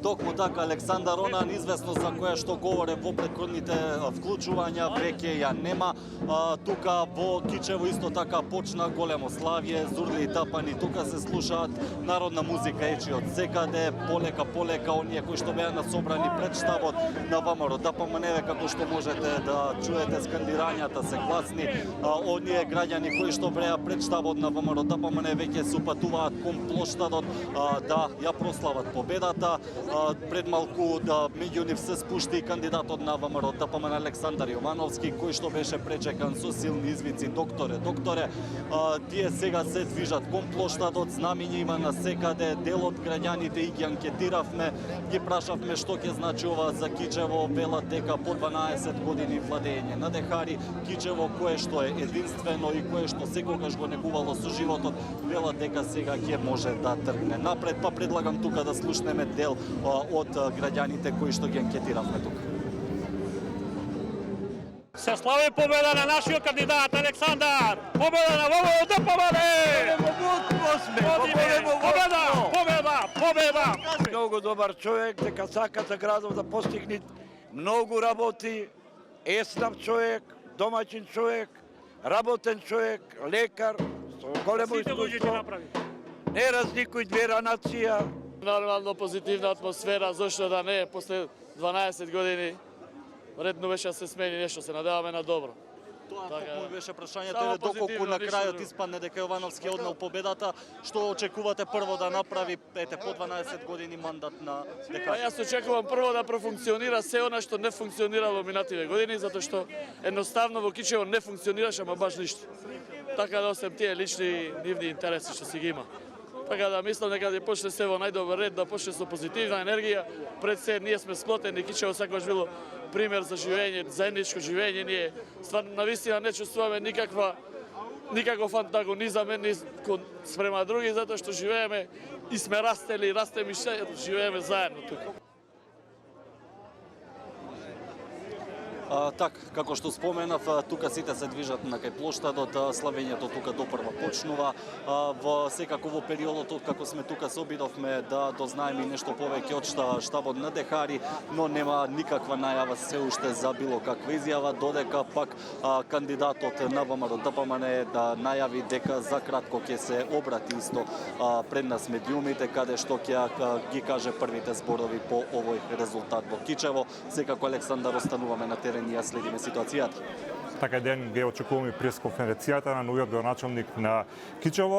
Токму така, Александар Онан, известно за која што говоре во претходните вклучувања, веќе ја нема. Тука во Кичево исто така почна големо славје, зурли и тапани, тука се слушаат народна музика ечи од секаде, полека, оние кои што беа насобрани пред штабот на ВМРО ДПМН, како што можете да чуете скандирањата се гласни. Оние граѓани кои што беа пред штабот на ВМРО ДПМН веќе се упатуваат кон плоштадот да ја прослават победата. Пред малку меѓу нив се спушти кандидатот на ВМРО ДПМН Александар Јовановски, кој што беше пречекан со силни извици докторе. Тие сега се движат кон плоштадот, знамиња има на секаде, дел од граѓаните и ги анкетиравме, ги прашавме што ќе значи ова за Кичево, велат дека по 12 години владење на Дехари, Кичево кое што е единствено и кое што секогаш го негувало со животот, велат дека сега ќе може да тргне напред, па предлагам тука да слушнеме дел од граѓаните кои што ги анкетиравме тука. Се слави победа на нашиот кандидат Александар! Победа на ВМРО ДПМН! Победа! Многу добар човек, дека сака за градот да постигне многу работи, еснав човек, домаќин човек, работен човек, лекар, со големо искуство. Не разликуј двера нација. Нормално позитивна атмосфера, зошто да не, после 12 години редно беше да се смени нешто, се надеваме на добро. Тоа токму беше прашањето, доколку на крајот испадне дека Јовановски однел победата, што очекувате прво да направи по 12 години мандат на Дехари? Јас очекувам прво да профункционира се она што не функционирало минативе години, затоа што едноставно во Кичево не функционираше, ама баш ништо. Така да осем тие лични нивни интереси што си ги има. Така да мислам дека ќе почне се во најдобар ред, да почне со позитивна енергија. Пред се ние сме сплотени, Кичево секогаш било пример за живење, заедничко живење. Ние стварно навистина не чувствуваме никаков антагонизам спрема други, затоа што живееме и сме растели, растеме и живееме заедно тука. Так, како што споменав, тука сите се движат на кај плоштадот, славењето тука допрва почнува. Секако во периодот од како сме тука се обидовме да дознаеме нешто повеќе од штабот на Дехари, но нема никаква најава се уште за било каква изјава, додека пак кандидатот на ВМРО ДПМН да најави дека за кратко ќе се обрати исто пред нас медиумите, каде што ќе ги каже првите зборови по овој резултат во Кичево. Секако Александар остануваме на терен и ја следиме ситуацијата. Така ден ге очекуваме пресконференцијата на новиот градоначалник на Кичево.